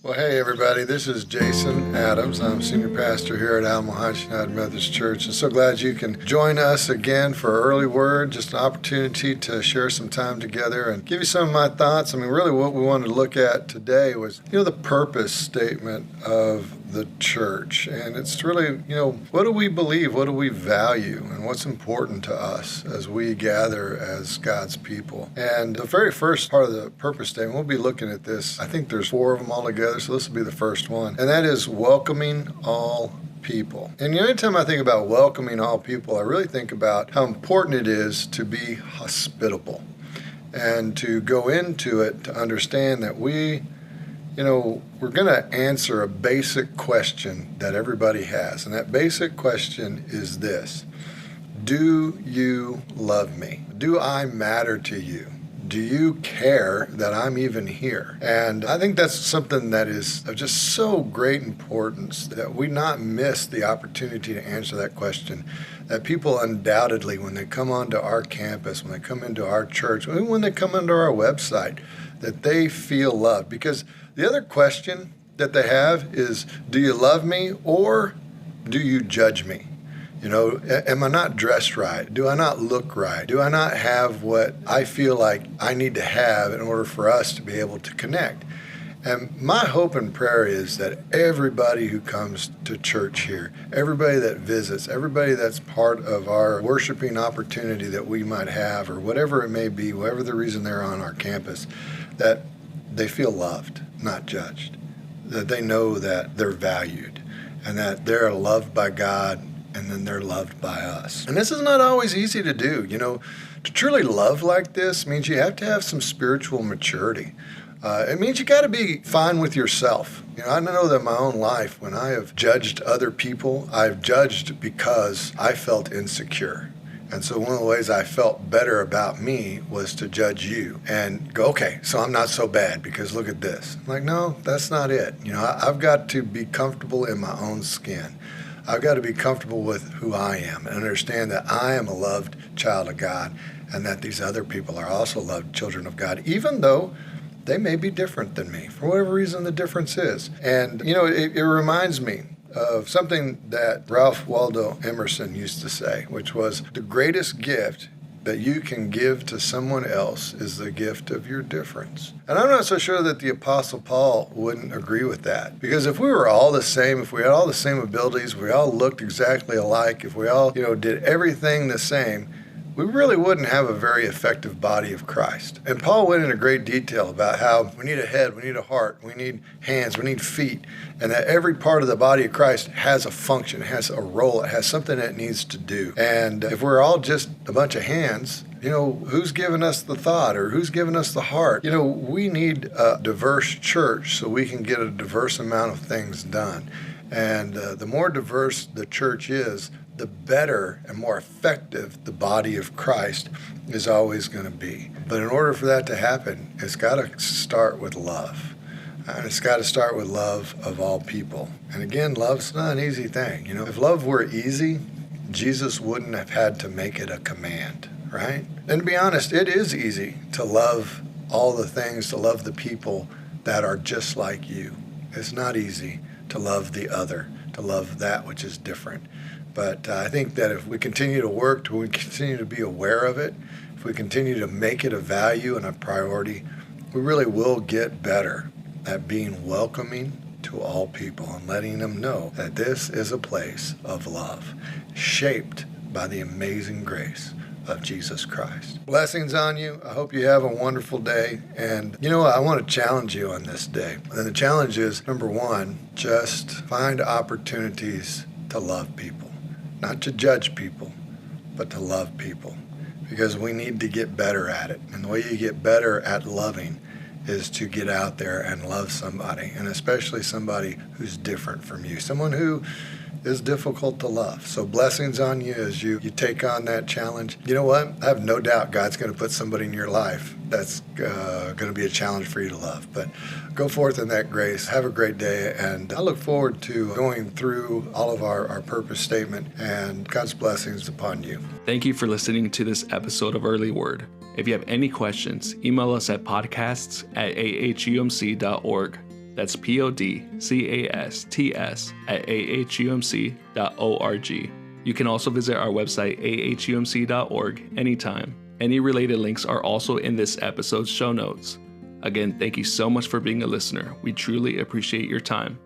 Well, hey, everybody. This is Jason Adams. I'm senior pastor here at Alamo Heights United Methodist Church. And so glad you can join us again for Early Word, just an opportunity to share some time together and give you some of my thoughts. I mean, really what we wanted to look at today was, the purpose statement of the church. And it's really, what do we believe? What do we value? And what's important to us as we gather as God's people? And the very first part of the purpose statement, we'll be looking at this. I think there's 4 of them all together, so this will be the first one. And that is welcoming all people. And anytime I think about welcoming all people, I really think about how important it is to be hospitable and to go into it to understand that we're going to answer a basic question that everybody has. And that basic question is this: do you love me? Do I matter to you? Do you care that I'm even here? And I think that's something that is of just so great importance that we not miss the opportunity to answer that question. That people undoubtedly, when they come onto our campus, when they come into our church, even when they come into our website, that they feel loved. Because the other question that they have is, do you love me or do you judge me? Am I not dressed right? Do I not look right? Do I not have what I feel like I need to have in order for us to be able to connect? And my hope and prayer is that everybody who comes to church here, everybody that visits, everybody that's part of our worshiping opportunity that we might have, or whatever it may be, whatever the reason they're on our campus, that they feel loved, not judged, that they know that they're valued and that they're loved by God, and then they're loved by us. And this is not always easy to do. To truly love like this means you have to have some spiritual maturity. It means you got to be fine with yourself. I know that in my own life, when I have judged other people, I've judged because I felt insecure. And so one of the ways I felt better about me was to judge you and go, okay, so I'm not so bad because look at this. I'm like, no, that's not it. I've got to be comfortable in my own skin. I've got to be comfortable with who I am and understand that I am a loved child of God and that these other people are also loved children of God, even though they may be different than me, for whatever reason the difference is. And, it reminds me of something that Ralph Waldo Emerson used to say, which was, the greatest gift that you can give to someone else is the gift of your difference. And I'm not so sure that the Apostle Paul wouldn't agree with that. Because if we were all the same, if we had all the same abilities, if we all looked exactly alike, if we all, did everything the same, we really wouldn't have a very effective body of Christ. And Paul went into great detail about how we need a head, we need a heart, we need hands, we need feet, and that every part of the body of Christ has a function, has a role, it has something that it needs to do. And if we're all just a bunch of hands, who's giving us the thought or who's giving us the heart? We need a diverse church so we can get a diverse amount of things done. And the more diverse the church is, the better and more effective the body of Christ is always going to be. But in order for that to happen, it's got to start with love. And it's got to start with love of all people. And again, love's not an easy thing. If love were easy, Jesus wouldn't have had to make it a command, right? And to be honest, it is easy to love all the things, to love the people that are just like you. It's not easy to love the other, to love that which is different. But I think that if we continue to work, we continue to be aware of it, if we continue to make it a value and a priority, we really will get better at being welcoming to all people and letting them know that this is a place of love, shaped by the amazing grace of Jesus Christ. Blessings on you. I hope you have a wonderful day. And I want to challenge you on this day. And the challenge is, number one, just find opportunities to love people. Not to judge people, but to love people. Because we need to get better at it. And the way you get better at loving is to get out there and love somebody. And especially somebody who's different from you. Someone who is difficult to love. So blessings on you as you take on that challenge. You know what? I have no doubt God's going to put somebody in your life that's going to be a challenge for you to love. But go forth in that grace. Have a great day. And I look forward to going through all of our purpose statement and God's blessings upon you. Thank you for listening to this episode of Early Word. If you have any questions, email us at podcasts@ahumc.org. That's podcasts@ahumc.org. You can also visit our website, ahumc.org, anytime. Any related links are also in this episode's show notes. Again, thank you so much for being a listener. We truly appreciate your time.